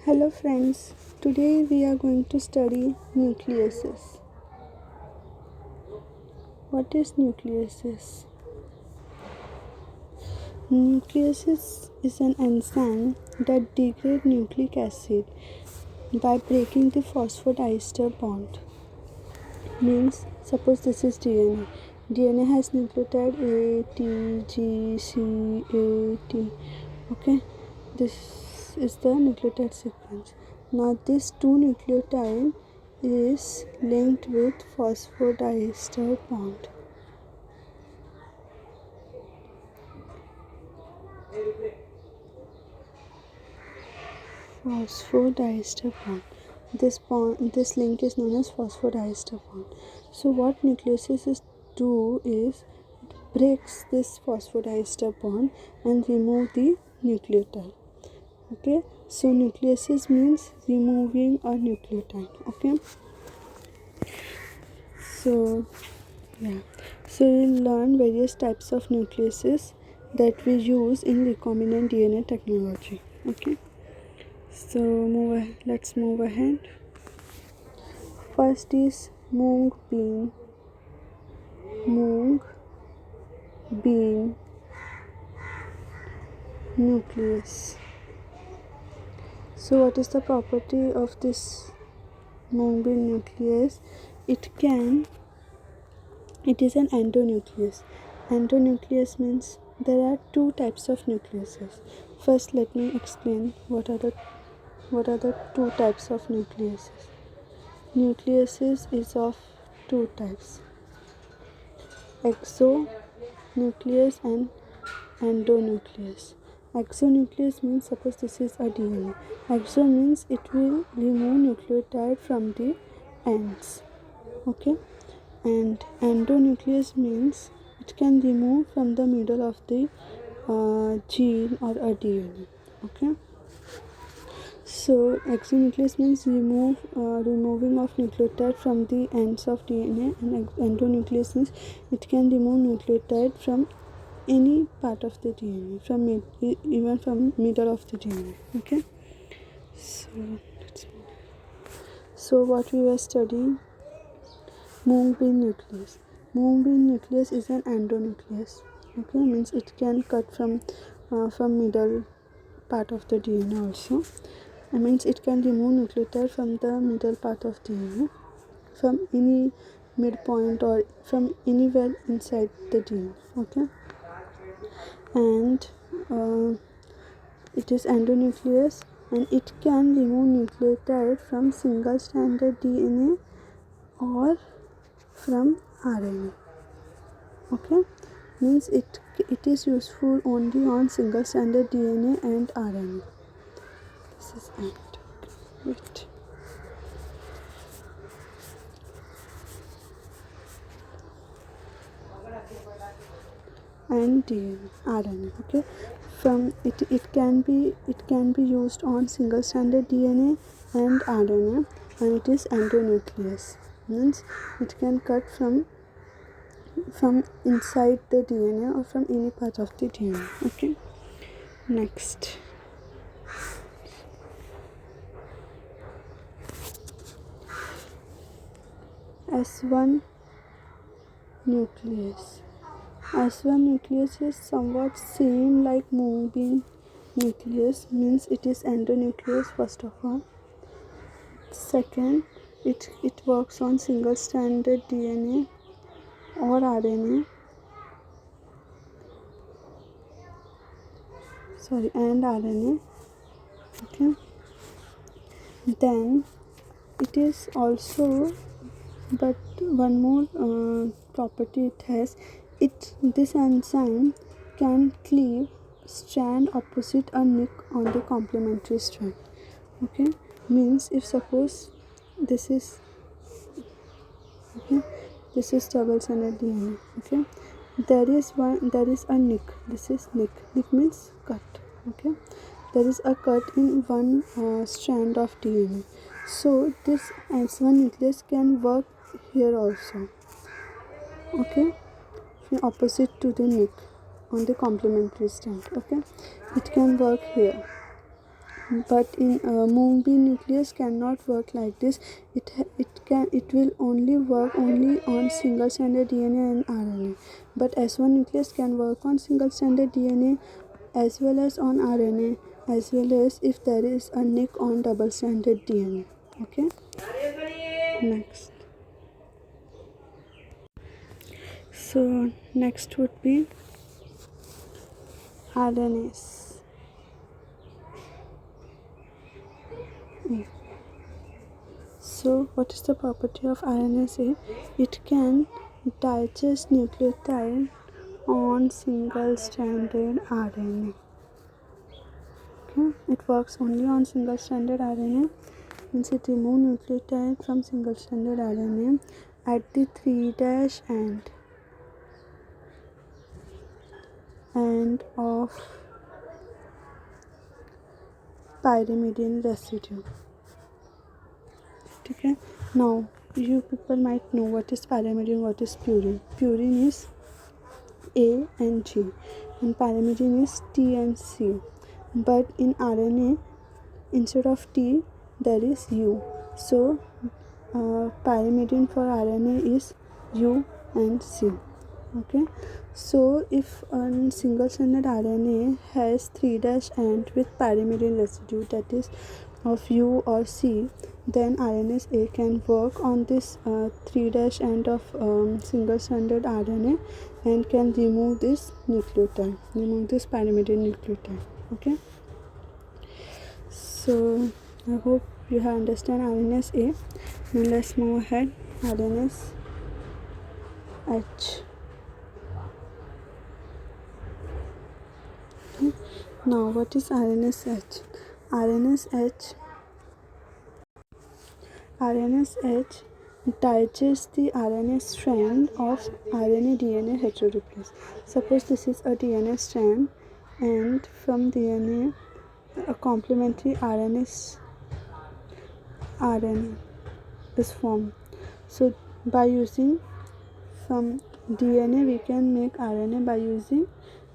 Hello friends, today we are going to study nucleases. What is nucleases? Nucleases is an enzyme that degrades nucleic acid by breaking the phosphodiester bond. Means, suppose this is DNA. DNA has nucleotide A, T, G, C, A, T. Okay, this is the nucleotide sequence. Now this two nucleotide is linked with phosphodiester bond. Phosphodiester bond. This link is known as phosphodiester bond. So what nucleases do is breaks this phosphodiester bond and remove the nucleotide. Okay, so nucleases means removing a nucleotide. Okay, so we'll learn various types of nucleases that we use in recombinant DNA technology. Okay, so let's move ahead. First is Mung bean nucleus. So what is the property of this Mung bean nucleus? It is an endonuclease. Endonuclease means there are two types of nucleases. First, let me explain what are the two types of nucleases. Nucleases is of two types: exonuclease and endonuclease. Exonuclease means, suppose this is a DNA. Exo means it will remove nucleotide from the ends. Okay, and endonuclease means it can remove from the middle of the gene or a DNA. Okay, so exonuclease means removing of nucleotide from the ends of DNA, and endonuclease means it can remove nucleotide from any part of the DNA, even from middle of the DNA. Okay, so what we were studying, Mung bean nucleus. Mung bean nucleus is an endonuclease. Okay, means it can cut from middle part of the DNA also. It means it can remove nucleotide from the middle part of DNA, from any midpoint or from anywhere inside the DNA. Okay, and it is endonuclease, and it can remove nucleotide from single stranded DNA or from RNA. Okay, means it is useful only on single stranded DNA and RNA. This is end. Wait. And DNA, RNA. Okay, from it can be used on single stranded DNA and RNA, and it is endonuclease. Means it can cut from inside the DNA or from any part of the DNA. Okay, next. S1 nucleus. S1 nucleus is somewhat same like Mung bean nucleus, means it is endonuclease first of all. Second, it works on single stranded DNA or RNA, and RNA. Okay, then it is also, but one more property it has. This enzyme can cleave strand opposite a nick on the complementary strand. Okay, means if suppose this is double stranded DNA. Okay, there is a nick. This is nick. Nick means cut. Okay, there is a cut in one strand of DNA. So this S1 nucleus can work here also. Okay, opposite to the nick on the complementary strand. Okay, it can work here. but in Mung bean nucleus cannot work like this. It will only work only on single stranded DNA and RNA. But S1 nucleus can work on single stranded DNA as well as on RNA, as well as if there is a nick on double stranded DNA. Okay, next. So next would be Rnases. So what is the property of Rnase A? It can digest nucleotide on single stranded RNA. Okay, it works only on single stranded RNA. Means it removes nucleotide from single stranded RNA at the 3' end of pyrimidine residue. Okay, now you people might know what is pyrimidine, what is purine. Purine is A and G, and pyrimidine is T and C. But in RNA, instead of T, there is U. So pyrimidine for RNA is U and C. Okay, so if a single stranded RNA has 3' end with pyrimidine residue, that is of U or C, then Rnase A can work on this 3' end of single stranded RNA and can remove this nucleotide, remove this pyrimidine nucleotide. Okay, so I hope you have understand Rnase A. Now let's move ahead. Rnase H. Okay. Now what is Rnase H? Rnase H digests the RNA strand of RNA-DNA heteroduplex. Suppose this is a DNA strand, and from DNA a complementary RNA is formed. So by using from DNA we can make RNA by using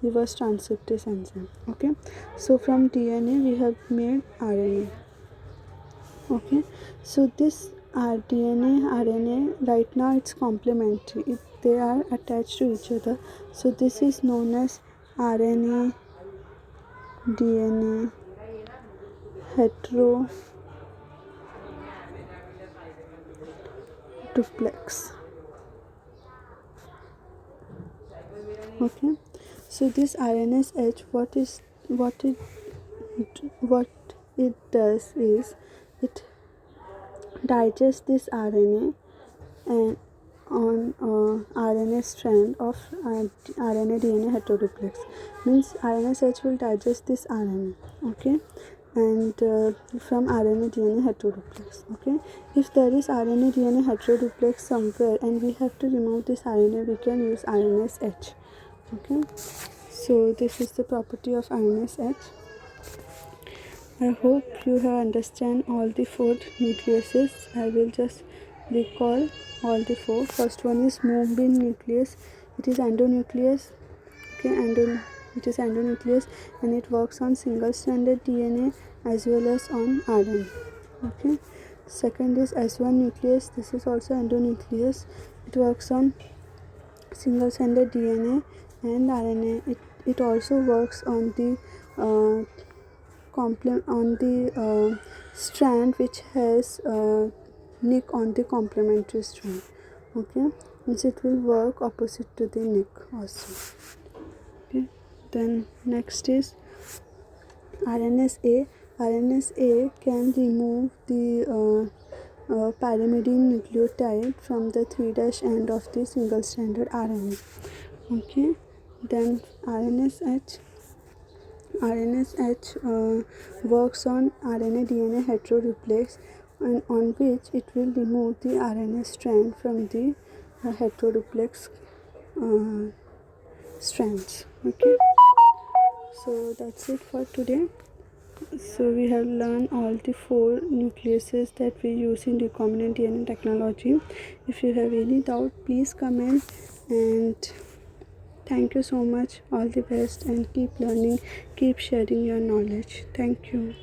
reverse transcriptase enzyme. Okay, so from DNA we have made RNA. Okay, so this DNA RNA right now it's complementary, they are attached to each other, so this is known as RNA DNA heteroduplex. Okay, so this Rnase H, what it does is it digests this RNA and on RNA strand of RNA DNA heteroduplex. Means Rnase H will digest this RNA. Okay, and from RNA DNA heteroduplex. Okay, if there is RNA DNA heteroduplex somewhere and we have to remove this RNA, we can use Rnase H. Okay, so this is the property of Rnase H. I hope you have understand all the 4 nucleases. I will just recall all the 4. First one is Mung bean nucleus. It is endonucleus. Okay, it is endonucleus and it works on single stranded DNA as well as on RNA. Okay, second is S1 nucleus. This is also endonucleus. It works on single stranded DNA and RNA. It also works on the strand which has nick on the complementary strand. Okay, means it will work opposite to the nick also. Okay, then next is Rnase A. Rnase A can remove the pyrimidine nucleotide from the 3' end of the single stranded RNA. Okay, then Rnase H works on RNA DNA heteroduplex, and on which it will remove the RNA strand from the heteroduplex strands. Okay, so that's it for today. So we have learned all the 4 nucleases that we use in recombinant DNA technology. If you have any doubt, please comment, and thank you so much. All the best, and keep learning, keep sharing your knowledge. Thank you.